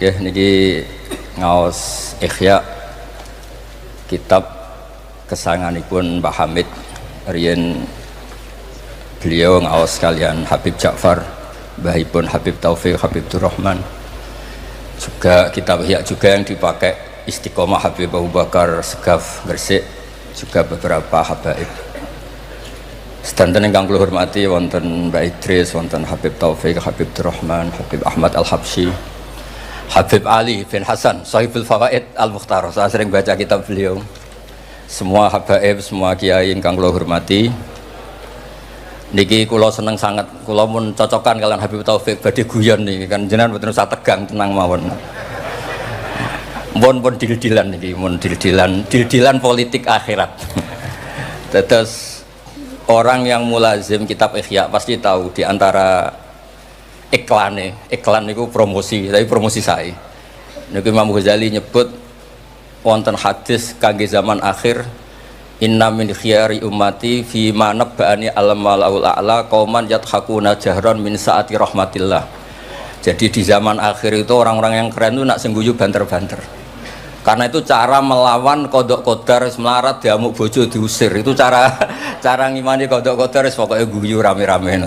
Ya, niki ngaos Ihya kitab kesayanganipun Mbah Hamid riyen beliau ngaos kalian Habib Ja'far, mbahipun Habib Taufik, Habib Durrahman. Juga kitab Ihya juga yang dipakai Istiqomah Habib Abu Bakar Segaf Gresik, juga beberapa habaib. Sedanten ingkang kula hormati wonten Mbak Idris, wonten Habib Taufik, Habib Durrahman, Habib Ahmad Al-Habsyi, Habib Ali bin Hasan, Sahibul Fawaid Al-Mukhtar. Saya sering baca kitab beliau. Semua habaib, semua kiai ingkang kula hormati. Niki kula seneng sangat, kula mun cocokan kalian Habib Taufik badhe guyon niki kan jenengan mboten usah tegang, tenang mawon. Mun dil-dilan niki, mun dil-dilan politik akhirat. Terus orang yang mulazim kitab Ihya pasti tahu di antara iklan itu promosi, tapi promosi saya. Niki Imam Ghazali nyebut wonten hadis kangge zaman akhir, inna min khiyari ummati fi ma nabba'ani al-malaul a'la qauman yadhakuna jahran min saati rahmatillah. Jadi di zaman akhir itu orang-orang yang keren itu nak sengguyu banter-banter. Karena itu cara melawan kodok kodar melarat diamuk bojo diusir. Itu cara ngimani kodok kodar pokoknya guyu rame-rame.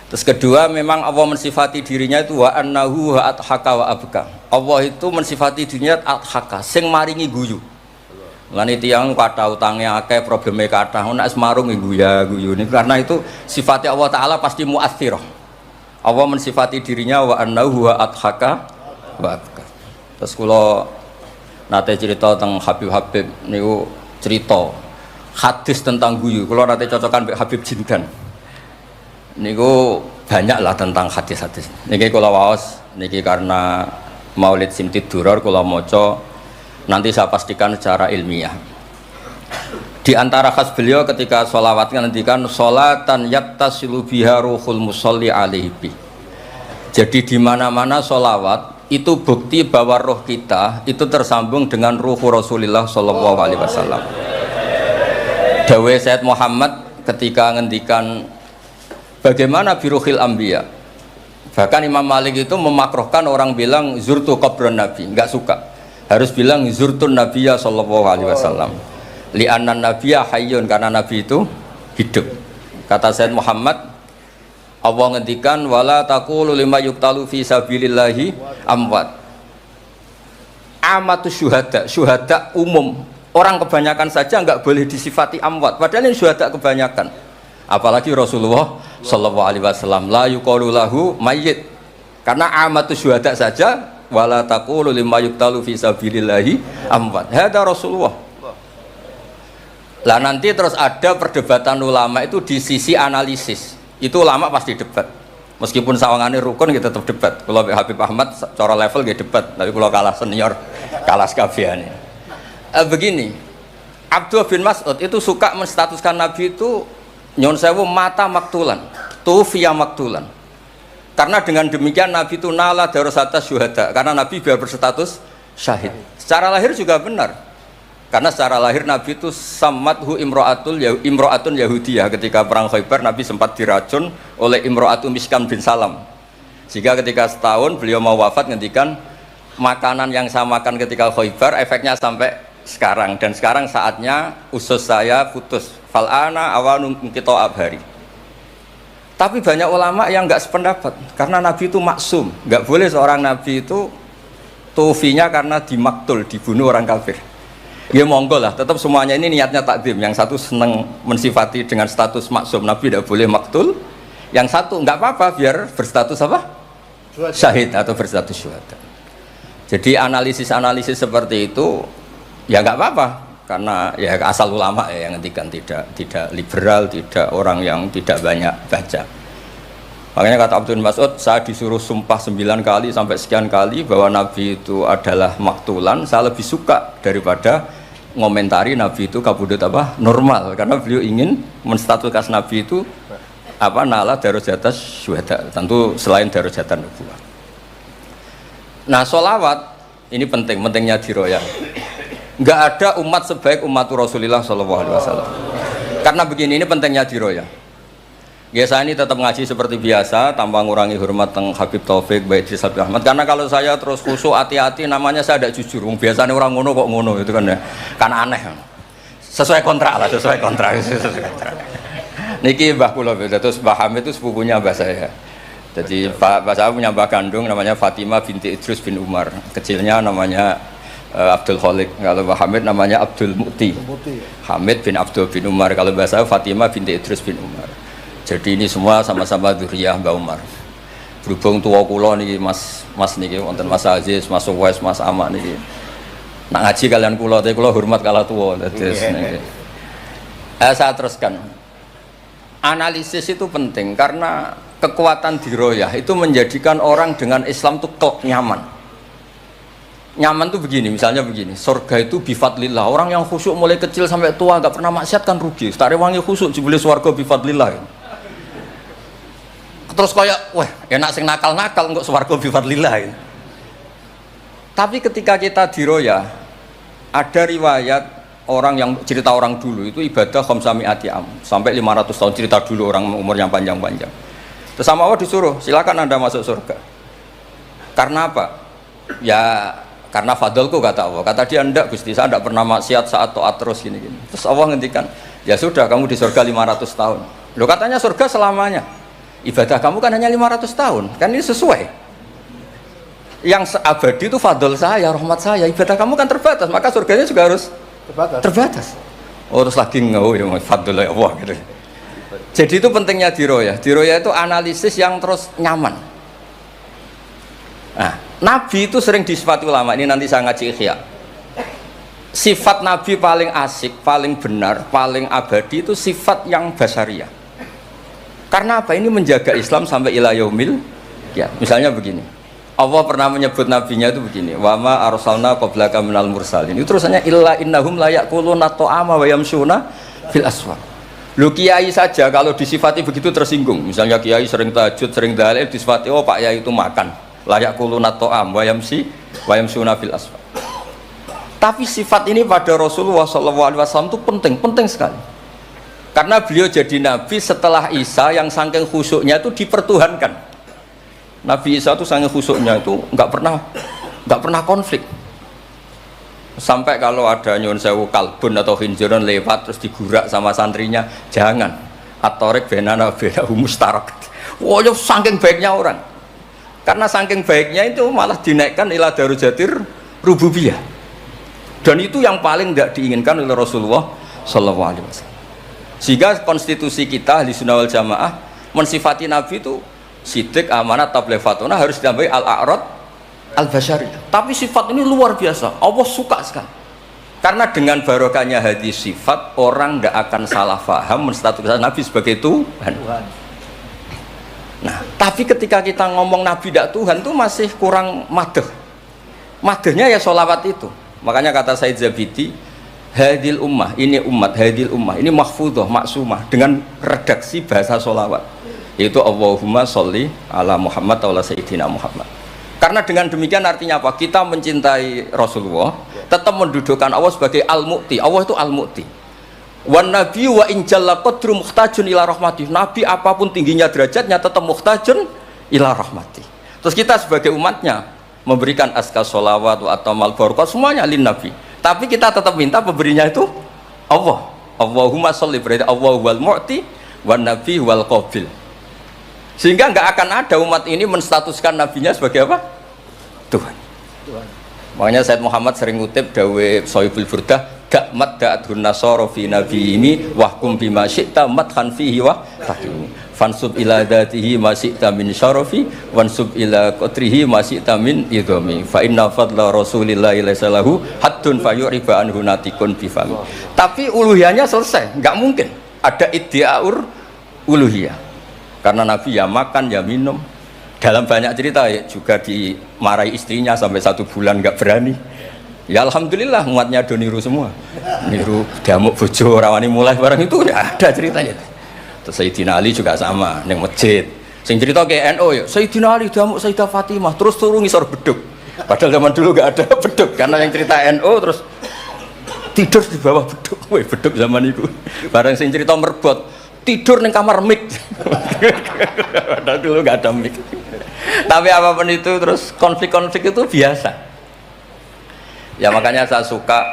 Terus kedua, memang Allah mensifati dirinya itu wa annahu wa adhaka wa abka. Allah itu mensifati dirinya adhaka, sing maringi guyu. Lan tiyang kata utangnya akeh, probleme kathah, nek semarung guyu ini karena itu sifatnya Allah taala pasti muathirah. Allah mensifati dirinya wa annahu wa adhaka wa abka. Terus kula nate cerita tentang Habib niku cerita hadis tentang guyu. Kula nate cocokan mbek Habib Jindan. Niku banyak lah tentang hadis-hadis. Niki kula waos niki karena Maulid Simtid Duror kula maca, nanti saya pastikan secara ilmiah. Di antara khas beliau ketika sholawat ngendikan sholatan yattasilu biha ruhul musolli alaihi. Jadi di mana-mana sholawat itu bukti bahwa roh kita itu tersambung dengan ruh Rasulullah Shallallahu Alaihi Wasallam. Dawe Sayyid Muhammad ketika ngendikan bagaimana biruhil anbiya. Bahkan Imam Malik itu memakruhkan orang bilang zurtu qabran nabi, enggak suka. Harus bilang zurtun nabiyya sallallahu alaihi wasallam. Li'annan nabiyya hayyun, karena nabi itu hidup. Kata Sayyid Muhammad, Allah ngendikan wala taqulu lima yuqtalu fi sabilillahi amwat. Amatu syuhada umum. Orang kebanyakan saja enggak boleh disifati amwat, padahal ini syuhada kebanyakan. Apalagi Rasulullah sallallahu alaihi wasallam la yuqalu lahu mayyit, karena amatu syuhada saja wala taqulu lima yuqtalu fi sabilillahi amwat. Hada Rasulullah. Lah nanti terus ada perdebatan ulama itu di sisi analisis. Itu ulama pasti debat. Meskipun sawangane rukun kita tetap debat. Kalau Habib Ahmad cara level gitu debat, tapi kalau kalah senior, kalah sekabehane. Begini, Abdullah bin Mas'ud itu suka menstatuskan Nabi itu nyon sewu mata maktulan, tufiya maktulan. Karena dengan demikian Nabi itu nala darasata syuhada, karena Nabi biar berstatus syahid. Secara lahir juga benar. Karena secara lahir Nabi itu samathu imro'atun Yahudiyah. Ketika perang Khaybar Nabi sempat diracun oleh imro'atun Miskan bin Salam. Sehingga ketika setahun beliau mau wafat ngendikan makanan yang saya makan ketika Khaybar efeknya sampai sekarang, dan sekarang saatnya usus saya putus. Fal'ana awalun kita abhari. Tapi banyak ulama yang nggak sependapat karena Nabi itu maksum, nggak boleh seorang Nabi itu tufinya karena dimaktul, dibunuh orang kafir. Ya monggo lah, tetap semuanya ini niatnya takdim. Yang satu seneng mensifati dengan status maksum, Nabi tidak boleh maktul. Yang satu nggak apa-apa biar berstatus apa? Syahid atau berstatus syuhada. Jadi analisis seperti itu ya nggak apa-apa. Karena ya asal ulama ya yang ngendikan, tidak liberal, tidak orang yang tidak banyak baca. Makanya kata Abdul Mas'ud, saya disuruh sumpah 9 kali sampai sekian kali bahwa Nabi itu adalah maktulan, saya lebih suka daripada ngomentari Nabi itu kabudut apa normal, karena beliau ingin menstatuskan Nabi itu apa nala darajat syuhada, tentu selain darajatan nubuwah. Nah, sholawat ini pentingnya diroyah. Enggak ada umat sebaik umat Rasulullah sallallahu alaihi wasallam. Karena begini, ini pentingnya diroyah. Biasa ini tetap ngaji seperti biasa tanpa ngurangi hormat teng Habib Taufik, Baik Idris Habib Ahmad. Karena kalau saya terus khusyuk hati-hati namanya saya tidak jujur. Biasanya orang ngono kok ngono itu kan ya. Kan aneh. Sesuai kontrak lah, sesuai kontrak. Niki Mbah kula terus Mbah Hamid itu sepupunya Mbah saya. Jadi Mbah saya punya Mbah kandung namanya Fatimah binti Idrus bin Umar. Kecilnya namanya Abdul Khalik. Kalau Mbah Hamid namanya Abdul Mukti. Hamid bin Abdul bin Umar. Kalau Mbah saya Fatimah binti Idrus bin Umar. Jadi ini semua sama-sama dzurriyyah Mbah Umar. Berhubung tua kula niki Mas niki wonten Mas Aziz, Mas Wes, Mas Amak niki. Nak ngaji kalian kula tapi kula hormat kala tua terus niki. Saya teruskan. Analisis itu penting karena kekuatan diroyah itu menjadikan orang dengan Islam itu kok nyaman. Nyaman tuh begini, misalnya begini, surga itu bifadlillah. Orang yang khusyuk mulai kecil sampai tua nggak pernah maksiat kan rugi. Tak rewangi khusyuk jebule swarga bifadlillah. Terus kayak, wah enak sing nakal-nakal kok swarga bifadlillah. Tapi ketika kita diroyah, ada riwayat orang yang cerita orang dulu itu ibadah khamsami'ati am sampai 500 tahun cerita dulu orang umur yang panjang-panjang. Terus sama Allah disuruh, silakan Anda masuk surga. Karena apa? Ya karena fadlku kata Allah. Kata dia enggak Gusti, saya enggak pernah maksiat saat taat terus gini-gini. Terus Allah ngendikan, ya sudah kamu di surga 500 tahun. Loh katanya surga selamanya. Ibadah kamu kan hanya 500 tahun, kan ini sesuai. Yang abadi itu fadl saya, rahmat saya. Ibadah kamu kan terbatas, maka surganya juga harus terbatas. Oh terus lagi ya fadl ya Allah gitu. Jadi itu pentingnya diroyah. Diroyah itu analisis yang terus nyaman. Nah, Nabi itu sering disifati ulama. Ini nanti saya ngaji Ihya. Sifat Nabi paling asik, paling benar, paling abadi itu sifat yang basyariah. Karena apa? Ini menjaga Islam sampai ila yaumil ya. Misalnya begini. Allah pernah menyebut nabinya itu begini. Wa ma arsalna qablaka minal mursalin. Itu terusannya illa innahum la yaquluna ta'ama wa yamshuna fil aswaq. Lu kiai saja kalau disifati begitu tersinggung. Misalnya kiai sering tahajud, sering dalil disifati oh Pak Yai itu makan. La yaquluna ta'am wa yamshuna fil aswaq. Tapi sifat ini pada Rasulullah SAW itu penting sekali. Karena beliau jadi nabi setelah Isa yang saking khusyuknya itu dipertuhankan. Nabi Isa itu saking khusyuknya itu nggak pernah konflik. Sampai kalau ada nyun sewu kalbun atau hinjiron lewat terus digurak sama santrinya, jangan. Atorik benana beda mustarak. Wah, saking baiknya orang. Karena saking baiknya itu malah dinaikkan ila darujatir rububiyah. Dan itu yang paling tidak diinginkan oleh Rasulullah SAW. Sehingga konstitusi kita Ahli Sunnah wal Jamaah mensifati Nabi itu sidik, amanat, tabligh, fatona harus ditambahi al-a'rad al-basyariyah. Tapi sifat ini luar biasa. Allah suka sekali. Karena dengan barokahnya hadis sifat orang tidak akan salah faham menstatuskan Nabi sebagai Tuhan. Nah, tapi ketika kita ngomong Nabi tidak Tuhan itu masih kurang madh. Madhnya ya sholawat itu. Makanya kata Said Zabidi, hadil ummah, ini umat, hadil ummah, ini mahfudhah, maksumah dengan redaksi bahasa sholawat, yaitu Allahumma sholli ala Muhammad wa ala Sayyidina Muhammad. Karena dengan demikian artinya apa? Kita mencintai Rasulullah, tetap mendudukkan Allah sebagai al-mu'ti. Allah itu al-mu'ti. Wan nabi wa in jalla qadru muhtajun ila rahmati. Nabi apapun tingginya derajatnya tetap muhtajun ila rahmati. Terus kita sebagai umatnya memberikan azkar sholawat atau mal barakah semuanya lin nabi. Tapi kita tetap minta pemberinya itu Allah. Allahumma sholli, berarti Allah wal mu'ti wan nabi wal qabil. Sehingga nggak akan ada umat ini menstatuskan nabinya sebagai apa? Tuhan. Makanya Said Muhammad sering ngutip dawe Sohibul Burdah, gak madda'adhun nasara fi nabi ini wahkum bima syi'ta madhan fihi wa tahkimi fansub ila dhatihi ma syi'ta min syarafi wansub ila qatrihi ma syi'ta min idhami fa inna fadla rasulillahi laysa lahu haddun fayuriba anhu natikun bifami. Tapi uluhiyahnya selesai, nggak mungkin ada iddiaur uluhiyah. Karena Nabi ya makan ya minum. Dalam banyak cerita ya, juga dimarahi istrinya sampai 1 bulan nggak berani. Ya alhamdulillah umatnya do niru semua. Niru diamuk bojo rawani mulai barang itu ya ada ceritanya. Terus Sayyidina Ali juga sama neng masjid. Sing cerita ke NU ya Sayyidina Ali diamuk Sayyidah Fatimah terus turun ngisor beduk. Padahal zaman dulu nggak ada beduk karena yang cerita NU terus tidur di bawah beduk. Woi beduk zaman itu. Barang sing cerita merbot tidur ning kamar mic. Padahal dulu nggak ada mic. Tapi apapun itu terus konflik-konflik itu biasa. Ya makanya saya suka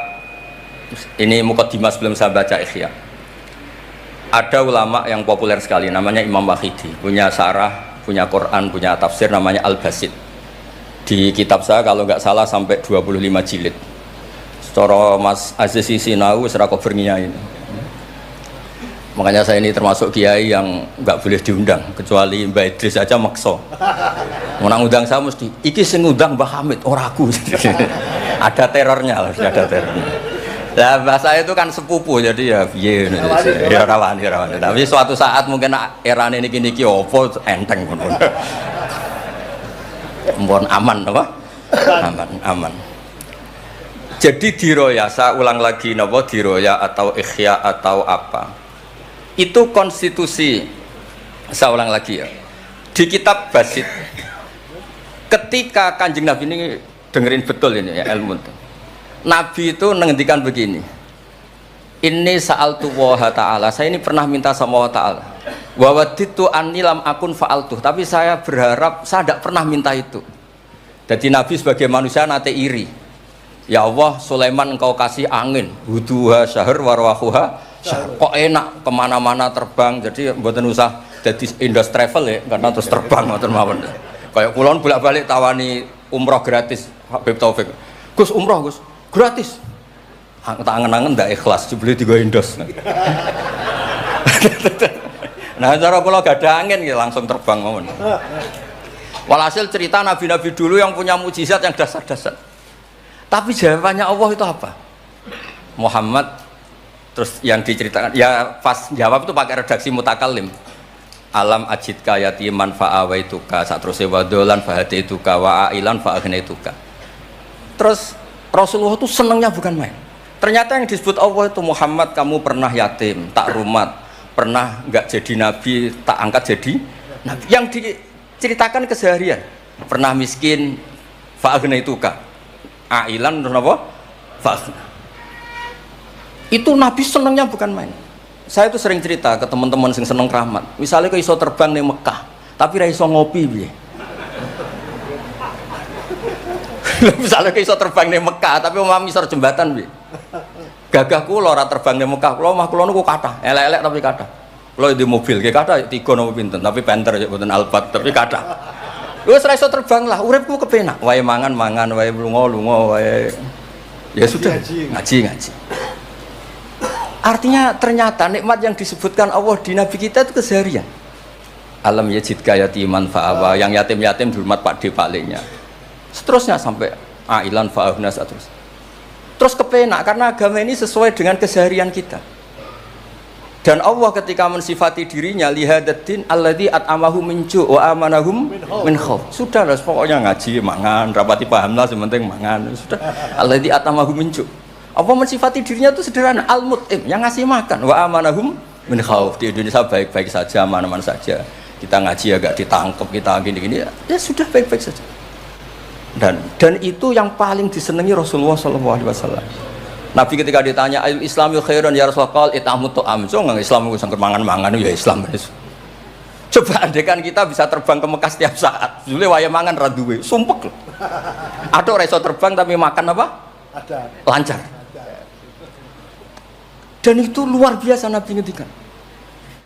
ini mukadimah sebelum saya baca Ihya. Ada ulama yang populer sekali namanya Imam Wahidi, punya sarah, punya Quran, punya tafsir namanya Al-Basit. Di kitab saya kalau nggak salah sampai 25 jilid. Secara Mas Aziz Sinau serah kober ini. Makanya saya ini termasuk kiai yang nggak boleh diundang kecuali Mbak Idris aja makso. Menang undang saya mesti iki sing ngundang Mbah Hamid ora aku. Ada terornya, ada terornya. Nah, bahasa itu kan sepupu jadi ya piye ya rawan. Tapi suatu saat mungkin erane niki opo enteng pun. Mohon aman apa? Aman. Jadi diroya, saya ulang lagi napa diroya atau ikhya atau apa? Itu konstitusi, saya ulang lagi ya. Di kitab Basit ketika Kanjeng Nabi ini dengerin betul ini ya ilmu itu. Nabi itu menghentikan begini. Ini sa'altu wa ta'ala. Saya ini pernah minta sama Allah Ta'ala. Wa waditu anni lam akun fa'altuh. Tapi saya berharap saya tidak pernah minta itu. Jadi Nabi sebagai manusia nanti iri. Ya Allah, Sulaiman engkau kasih angin. Huduha syahr warwahuha. Kok enak kemana-mana terbang. Jadi mboten usah jadi Indos Travel ya. Karena terus terbang. Kayak kulon bolak-balik tawani umroh gratis. Habib Taufik. Gus umroh Gus. Gratis. Tak angen-angen ndak ikhlas dibeli 3 Indos. Nah, cara kula gak ada angin ya langsung terbang mawon. Walhasil cerita nabi-nabi dulu yang punya mukjizat yang dasar-dasar. Tapi jawabannya Allah itu apa? Muhammad terus yang diceritakan ya pas jawab itu pakai redaksi mutakallim. Alam ajidka yatiman fa'awaituka satruse wadolan fahadaituka wa ailan fa'agnaituka. Terus Rasulullah itu senangnya bukan main. Ternyata yang disebut Allah itu Muhammad kamu pernah yatim, tak rumat, pernah nggak jadi nabi, tak angkat jadi nabi. Yang diceritakan keseharian, pernah miskin, fa'agnaituka, ailan terus apa? Fa'agna. Itu nabi senangnya bukan main. Saya itu sering cerita ke teman-teman yang seneng keramat. Misalnya ke iso terbang di Mekah, tapi ra iso ngopi piye. Misalnya ke iso terbang di Mekah tapi omah misor jembatan piye. Gagah kula ora terbang di Mekah, kula omah kula niku kathah, elek-elek tapi kathah. Kula di mobil ki kathah 3 napa pinten, tapi penter ya mboten Alphard tapi kathah. Wis ra iso terbang lah, uripku kepenak. Wae mangan-mangan, wae lunga-lunga, wae ya sudah ngaji. Artinya ternyata nikmat yang disebutkan Allah di Nabi kita itu keseharian. Alam yajidka yatiman fa'awa, yang yatim-yatim dihormat Pak D Paklinya. Seterusnya sampai ailan fa'ahna terus kepenak karena agama ini sesuai dengan keseharian kita. Dan Allah ketika mensifati dirinya lihadatin alladzi at'amahu min ju' wa amanahum min khauf. Sudah lah pokoknya ngaji mangan rapati paham lah sementing mangan sudah. Alladzi at'amahu min ju'. Allah mensifati dirinya itu sederhana al-mut'im yang ngasih makan wa amanahum min khauf. Di Indonesia baik-baik saja aman-aman saja. Kita ngaji agak ditangkap kita gini-gini ya sudah baik-baik saja. Dan itu yang paling disenangi Rasulullah SAW. Nabi ketika ditanya ayul islami khairan ya Rasulullah itamut to'am so nggak Islam itu sangker mangan-mangan ya Islam. Coba andekan kita bisa terbang ke Mekah setiap saat dulu waya mangan raduwe sumpek loh. Ada orang iso terbang tapi makan apa? Ada. Lancar. Dan itu luar biasa Nabi ngendikan.